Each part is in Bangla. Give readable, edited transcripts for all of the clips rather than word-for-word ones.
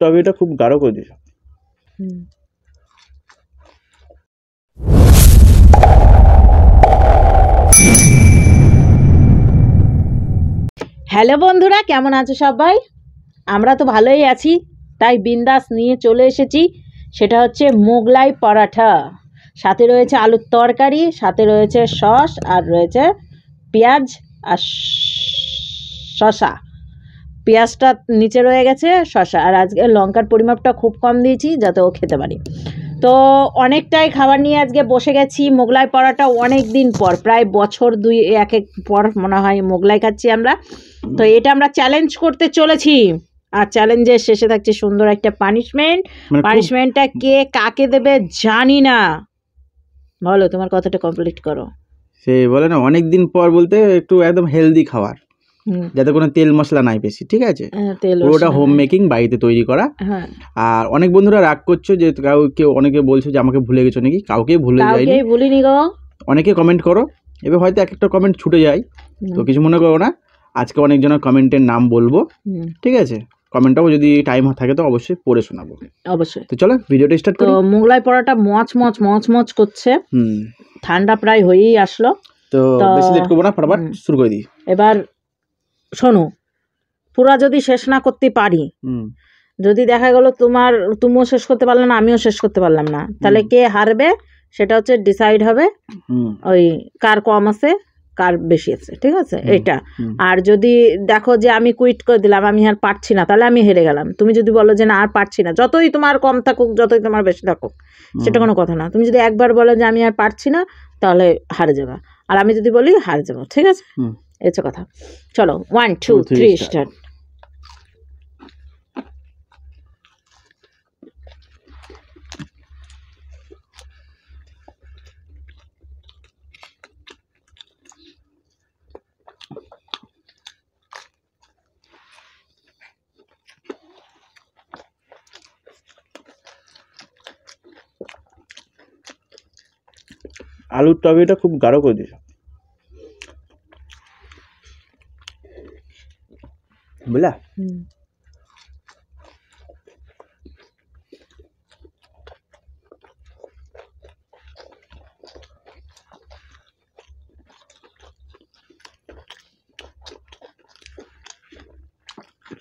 টমেটোটা খুব গাঢ় করে দিয়েছো। হ্যালো বন্ধুরা, কেমন আছো সবাই? আমরা তো ভালোই আছি, তাই বিন্দাস নিয়ে চলে এসেছি। সেটা হচ্ছে মোগলাই পরাঠা, সাথে রয়েছে আলুর তরকারি, সাথে রয়েছে সস, আর রয়েছে পেঁয়াজ আর শসা। পেঁয়াজটা নিচে রয়ে গেছে, শসা, আর আজকে লঙ্কার পরিমাপটা খুব কম দিয়েছি যাতে ও খেতে পারি। তো অনেকটাই খাবার নিয়ে আজকে বসে গেছি। মোগলাই পরাটা অনেক দিন পর, প্রায় বছর দুই এক পর মনে হয় মোগলাই খাচ্ছি আমরা। তো এটা আমরা চ্যালেঞ্জ করতে চলেছি, আর চ্যালেঞ্জের শেষে থাকছে সুন্দর একটা পানিশমেন্ট। পানিশমেন্টটা কে কাকে দেবে জানি না। বলো, তোমার কথাটা কমপ্লিট করো। সে বলে না, অনেক দিন পর বলতে একটু একদম হেলদি খাবার, যাতে কোনো তেল মশলা নাই বেশি, ঠিক আছে? পুরোটা হোম মেকিং, বাড়িতে তৈরি করা। আর অনেক বন্ধুরা রাগ করছো যে কেউ অনেকে বলছো যে আমাকে ভুলে গেছো নাকি। কাউকেই ভুলিনি গো। অনেকে কমেন্ট করো, এবার হয়তো এক একটা কমেন্ট ছুটে যায়, তো কিছু মনে করো না। আজকে অনেকজনের কমেন্টের নাম বলবো, ঠিক আছে? কমেন্টটাও যদি টাইম থাকে তো অবশ্যই পড়ে শোনাবো, অবশ্যই। তো চলো ভিডিওটা স্টার্ট করি। তো মোগলাই পরাটা মচ করছে, ঠান্ডা প্রায় হয়েই আসলো। তো বেশি লেট করবো না, ফটাফট শুরু করে দিই। এবার শোনো, পুরা যদি শেষ না করতে পারি, যদি দেখা গেল তুমিও শেষ করতে পারলে না, আমিও শেষ করতে পারলাম না, তাহলে কে হারবে সেটা হচ্ছে ডিসাইড হবে। ওই কার কম আছে কার বেশি আছে, ঠিক আছে এটা। আর যদি দেখো যে আমি কুইট করে দিলাম, আমি আর পারছি না, তাহলে আমি হেরে গেলাম। তুমি যদি বলো যে না আর পারছি না, যতই তোমার কম থাকুক যতই তোমার বেশি থাকুক সেটা কোনো কথা না। তুমি যদি একবার বলো যে আমি আর পারছি না, তাহলে হারে যাবা। আর আমি যদি বলি হারে যাবো, ঠিক আছে? এটা কথা। চলো 1 2 3 স্টার্ট। আলুর টমেটোটা খুব গাঢ় করে দিয়েছো, বুঝলা?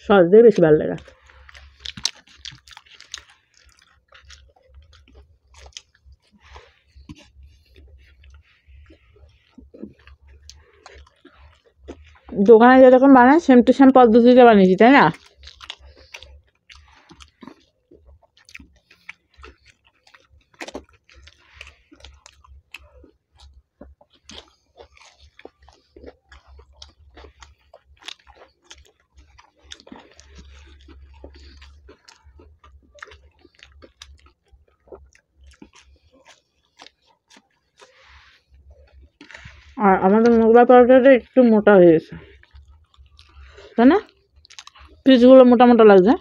সস দিয়ে বেশি ভালো লাগে। দোকানে যেরকম বানায় সেম টু সেম পদ্ধতিতে বানিয়েছি, তাই না? আর আমাদের মোগলাই পরোটাটা একটু মোটা হয়ে গেছে, তাই না? পিসগুলো মোটা মোটা লাগছে।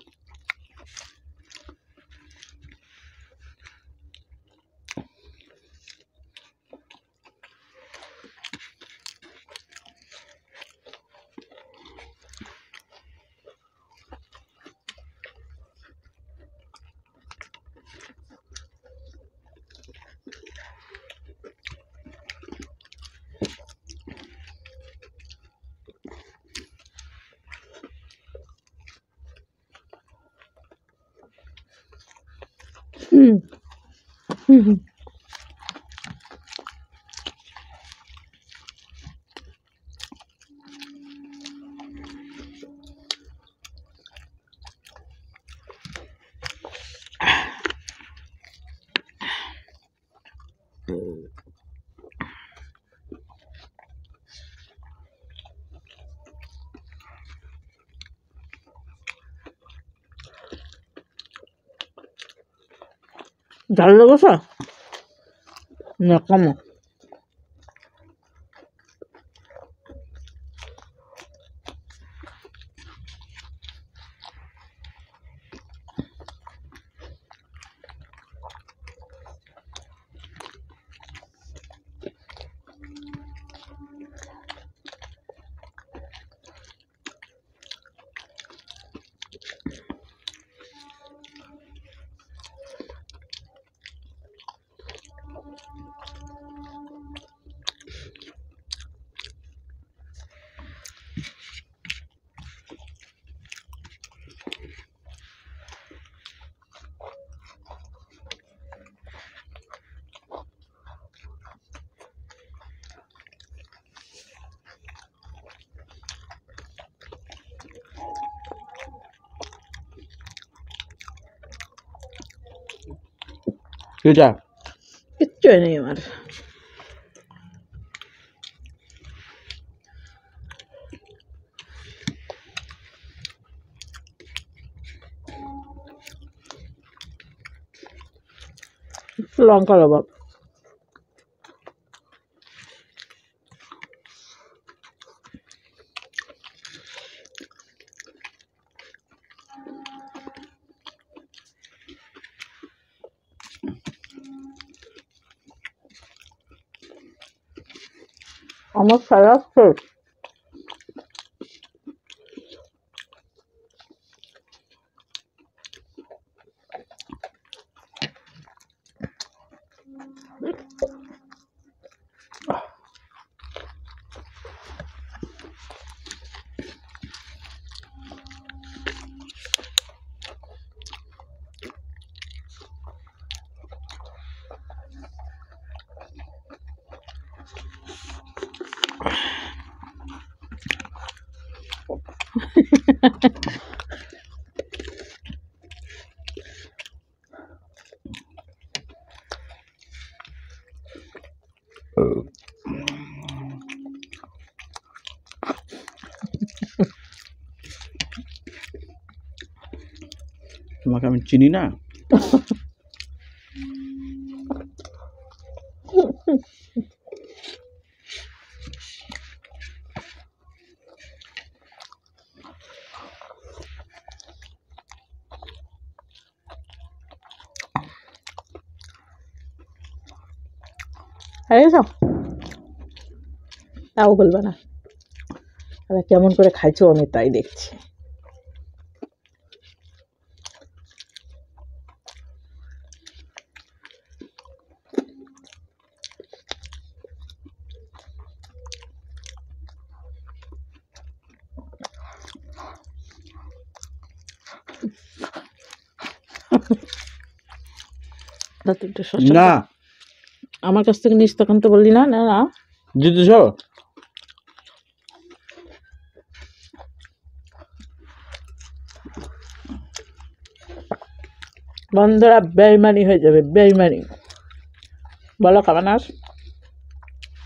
ঝাল লেগেছে না কম? কিটা কিচ্ছু নেই আমার। লঙ্কা লবণ আমার সারা শেষ। তোমাকে আমি চিনি না। তাও বলবে না কেমন করে খাইছো, আমি তাই দেখছি। না আমার কাছ থেকে নিস তখন তো বললি না। না না জিতেছ। বন্ধুরা বেইমানি হয়ে যাবে, বেইমানি। বলো খাবে না?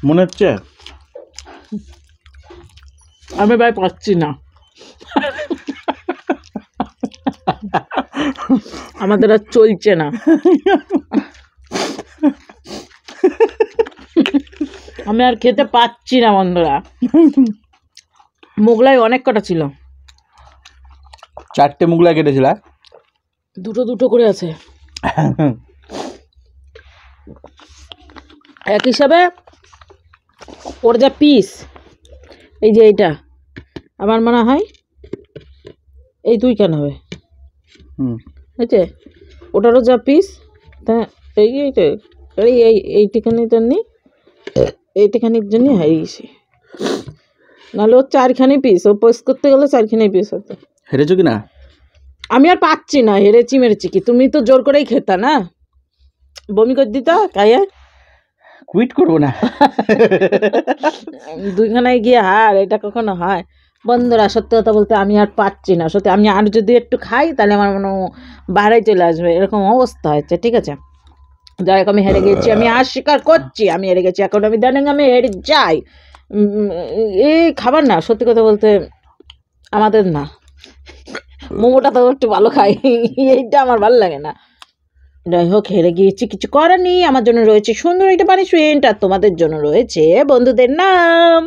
মনে হচ্ছে আমি ভাই পাচ্ছি না, আমাদের আর চলছে না। আমি আর খেতে পাচ্ছি না বন্ধুরা। মোগলাই অনেক কটা ছিল, 4টে মোগলাই কেটেছিল, দুটো দুটো করে আছে। এক হিসাবে ওর যা পিস, এই যে এইটা আমার মনে হয় এই 2 কেন হবে, এই যে ওটারও যা পিস, তা এইটা এইটিখানির জন্যই, এইটিখানির জন্যই হারিয়ে গেছি। নাহলে ও 4খানি পিস, ও পোস্ট করতে গেলে 4খানি পিস হতো। হেরেছো কি না? আমি আর পাচ্ছি না, হেরেছি মেরেছি কি, তুমি তো জোর করেই খেতা না, বমি করে দিত খাইয়ে। কুইট করবো না। 2খানায় গিয়ে হার, এটা কখনো হয়? বন্ধুরা সত্যি কথা বলতে আমি আর পাচ্ছি না, সত্যি। আমি আর যদি একটু খাই তাহলে আমার মনে বাইরে চলে আসবে, এরকম অবস্থা হচ্ছে। ঠিক আছে, যাই হোক, আমি হেরে গেছি, আমি আর স্বীকার করছি আমি হেরে গেছি। এখন আমি জানেন আমি হেরে যাই, এই খাবার না, সত্যি কথা বলতে আমাদের না। মোমোটা তো একটু ভালো খাই, এইটা আমার ভালো লাগে না। যাই হোক, হেরে গিয়েছি, কিছু করার নেই। আমার জন্য রয়েছে সুন্দর একটা পানিশমেন্ট, আর তোমাদের জন্য রয়েছে বন্ধুদের নাম।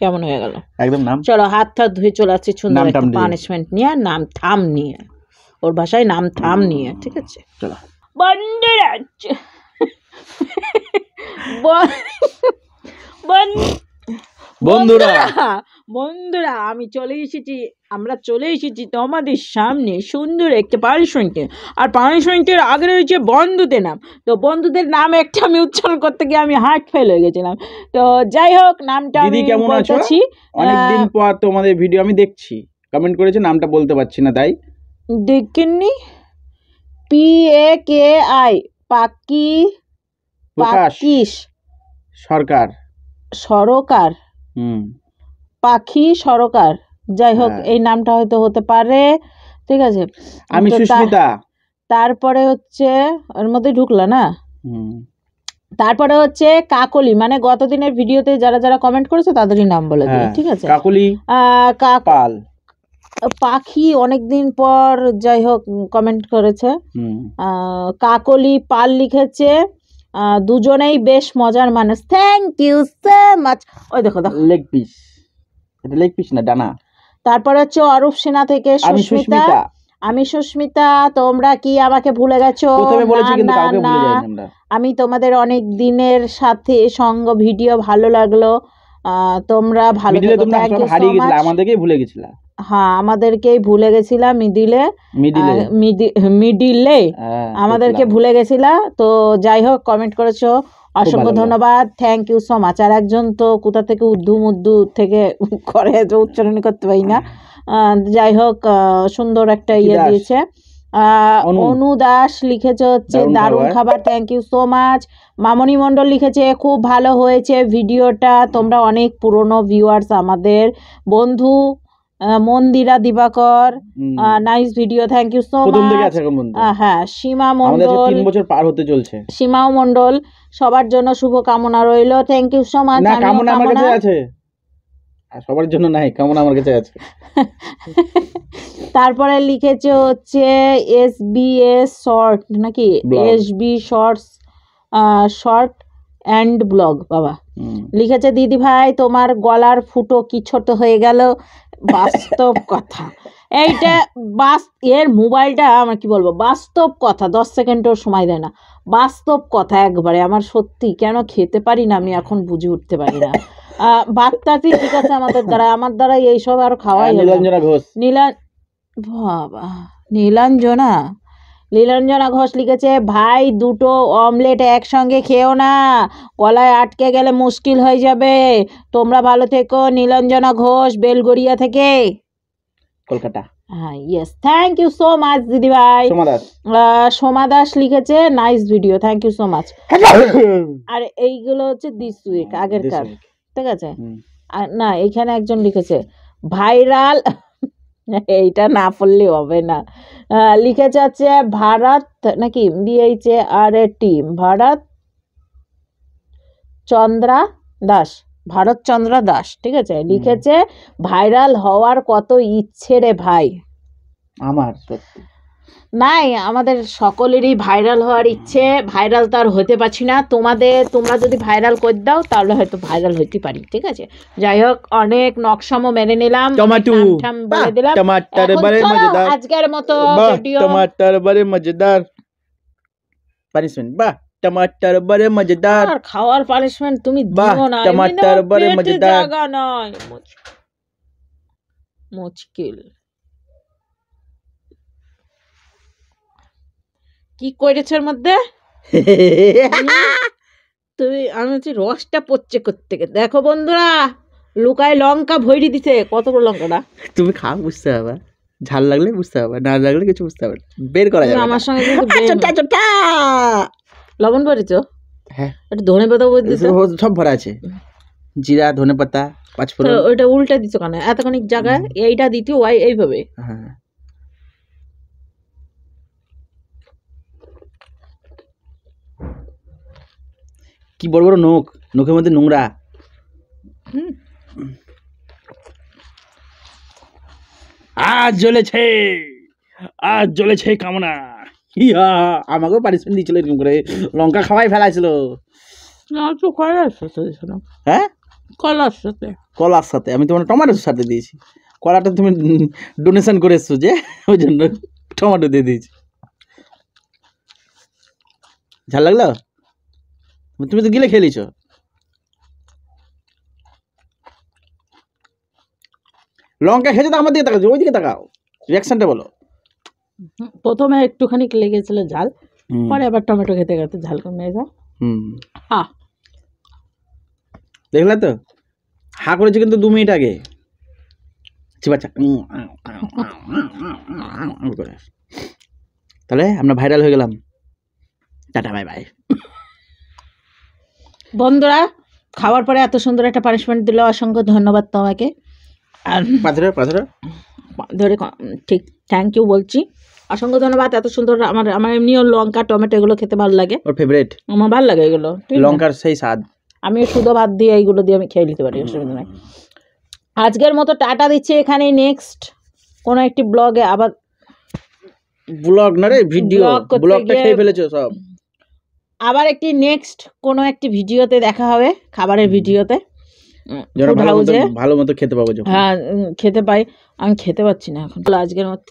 কেমন হয়ে গেল? একদম নাম। চলো হাত হাত ধুয়ে চলে আসছি সুন্দর একটা পানিশমেন্ট নিয়ে, নাম থাম নিয়ে, ওর ভাষায় নাম থাম নিয়ে। ঠিক আছে চলো বন্ধুরা, বন্ধুরা বন্ধুরা আমি চলে এসেছি, আমরা চলে এসেছি তোমাদের সামনে সুন্দর একটা পানিশমেন্টে। আর পানিশমেন্টের আগে রয়েছে বন্ধুদের নাম। তো বন্ধুদের নাম একটা আমি উচ্চারণ করতে গিয়ে আমি হার্ট ফেল হয়ে গেছিলাম। তো যাই হোক, নামটা আমি বলতেছি। অনেকদিন পর তোমাদের ভিডিও আমি দেখছি, কমেন্ট করেছে, নামটা বলতে পারছি না তাই। দেখেননি? PAKI পাকি পাকিশ সরকার সরকার, পাখি সরকার। যাই হোক, এই নামটা হয়তো হতে পারে। ঠিক আছে, আমি সুস্মিতা। তারপরে হচ্ছে ওর মধ্যে ঢুকলো না। তারপরে হচ্ছে কাকলি, মানে গত দিনের ভিডিওতে যারা যারা কমেন্ট করেছে তাদেরই নাম বলে দিই, ঠিক আছে। কাকলি পাল পাখি অনেকদিন পর যাই হোক কমেন্ট করেছে। কাকলি পাল লিখেছে দুজনেই বেশ মজার মানুষ, থ্যাংক ইউ সো মাচ। ওই দেখো দেখো লেগ পিস, এটা লেগ পিস না ডানা। তারপরে হচ্ছে অরূপ সেনা থেকে সুস্মিতা, আমি সুস্মিতা, তোমরা কি আমাকে ভুলে গেছো? না, আমি তোমাদের অনেক দিনের সাথে সঙ্গ, ভিডিও ভালো লাগলো, তোমরা ভালো থেকো, থ্যাংক ইউ সো মাচ। আমাদেরকেই ভুলে গেছিলা। হ্যাঁ, আমাদেরকেই ভুলে গেছিলাম, মিডিলে আমাদেরকে ভুলে গেছিলা। তো যাই হোক কমেন্ট করেছো, অসংখ্য ধন্যবাদ, থ্যাংক ইউ সো মাচ। আর একজন তো কোথা থেকে উর্দু থেকে করে, উচ্চারণ করতে পারি না, যাই হোক সুন্দর একটা ইয়ে দিয়েছে। অনু দাস লিখেছে হচ্ছে দারুণ খাবার, থ্যাংক ইউ সো মাচ। মামনি মণ্ডল লিখেছে খুব ভালো হয়েছে ভিডিওটা, তোমরা অনেক পুরনো ভিউয়ার্স আমাদের। বন্ধু Mandira Dibakar, nice video, thank you so much. হ্যাঁ, সীমা মণ্ডল, 3 বছর পার হতে চলছে। সীমাও মণ্ডল, সবার জন্য শুভ কামনা রইল, থ্যাংক ইউ সো মাচ। কামনা আমার কাছে আছে, সবার জন্য নাই, কামনা আমার কাছে আছে। তারপরে লিখেছে হচ্ছে SBS শর্ট নাকি, SB shorts short and blog, বাবা লিখেছে দিদি ভাই তোমার গলার ফুটো কি ছোট হয়ে গেল, বাস্তব কথা এইটা, এর মোবাইলটা আমার কি বলবো, বাস্তব কথা, 10 সেকেন্ডও সময় দেয় না, বাস্তব কথা একবারে। আমার সত্যি কেন খেতে পারি না আমি এখন বুঝে উঠতে পারি না। বাচ্চাটি ঠিক আছে আমাদের দ্বারা, আমার দ্বারা এইসব আর খাওয়াই হলো। নীলাঞ্জনা ঘোষ লিখেছে ভাই দুটো অমলেট একসঙ্গে খেও না, গলায় আটকে গেলে মুশকিল হয়ে যাবে, তোমরা ভালো থেকো। নীলাঞ্জনা ঘোষ, বেলগড়িয়া থেকে, কলকাতা। হ্যাঁ, yes, thank you so much দিদি ভাই। সোমা দাস লিখেছে nice video, thank you so much. আর এইগুলো হচ্ছে দিস উইক আগেরকার, ঠিক আছে। আর না, এখানে একজন লিখেছে ভাইরাল, এইটা না পড়লে হবে না, লিখেছে হচ্ছে ভারত নাকি দিয়েছে, আর টিম ভারত চন্দ্রা দাস, ঠিক আছে, লিখেছে ভাইরাল হওয়ার কত ইচ্ছে রে ভাই। আমার সত্যি নাই, আমাদের সকলেরই ভাইরাল হওয়ার ইচ্ছে, ভাইরাল তো আর হতে পারছি না, তোমরা যদি ভাইরাল করে দাও তাহলে হয়তো ভাইরাল হইতে পারি, ঠিক আছে। যাই হোক অনেক নকশামও মেনে নিলাম, বলে দিলাম। আজকের মতো টমাটার বারে মজাদার পানিশমেন্ট, বাহ টমাটার বারে মজাদার, খাওয়ার পানিশমেন্ট তুমি দিও না, টমাটার বারে মজাদার, জায়গা নয়, মুশকিল। কি করেছে এর মধ্যে তুমি, আমি হচ্ছে রসটা পড়ছে করতে, দেখো বন্ধুরা লুকায় লঙ্কা ভরি দিছে, কত বড় লঙ্কাটা, তুমি খাও বুঝতে পারবে, ঝাল লাগলে বুঝতে পারবে, না লাগলে কিছু বুঝতে পারবে, বের করা যাবে আমার সঙ্গে কিন্তু লবণ ভরেছ, হ্যাঁ একটু ধনে পাতা সব ভরা আছে, জিরা ধনে পাতা পাঁচফোড়ন, ওইটা উল্টা দিছো কেন এতখানি জায়গায়, এইটা দিতে এইভাবে, হ্যাঁ কি বড় বড় নখ, নখের মধ্যে নোংরা। আজ জ্বলেছে কামনা, আমাকেও পানিশমেন্ট দিয়েছিল এরকম করে, লঙ্কা খাওয়াই ফেলাইছিল। হ্যাঁ কলার সাথে আমি তোমার টমেটোর সাথে দিয়েছি, কলাটা তুমি ডোনেশন করে এসছো যে, ওই জন্য টমেটো দিয়ে দিয়েছি। ঝাল লাগলো, তুমি তো গিলে খেলিছ। লঙ্কা খেয়েছো তো আমার দিকে তাকাও, ওই দিকে তাকাও, রিয়াকশনটা বলো। প্রথমে একটুখানি লেগেছিল ঝাল, পরে আবার টমেটো খেতে খেতে ঝাল কমে যায়। দেখলে তো, হা করেছে কিন্তু 2 মিনিট আগে। তাহলে আমরা ভাইরাল হয়ে গেলাম, টাটা বাই বাই। বন্ধুরা খাওয়ার পরে এত সুন্দর একটা পানিশমেন্ট দিল, অসংখ্য ধন্যবাদ তোমাকে। আর পাথরে ধরে ঠিক থ্যাংক ইউ বলছি। অসংখ্য ধন্যবাদ। এত সুন্দর আমার এমনিও লঙ্কা টমেটো এগুলো খেতে ভালো লাগে, ওর ফেভারিট, আমার ভালো লাগে এগুলো, লঙ্কার সেই স্বাদ। আমি শুধু ভাত দিয়ে এইগুলো দিয়ে আমি খেয়ে নিতে পারি, অসুবিধা নাই। আজকের মতো টাটা দিচ্ছি এখানে, নেক্সট কোনো একটি ব্লগে আবার, ব্লগ না রে ভিডিও, ব্লগটা খেয়ে ফেলেছো সব, আবার একটি নেক্সট কোনো একটি ভিডিওতে দেখা হবে, খাবারের ভিডিওতে, ভালো মতো খেতে পাবো। হ্যাঁ খেতে পাই, আমি খেতে পাচ্ছি না এখন। আজকের মতো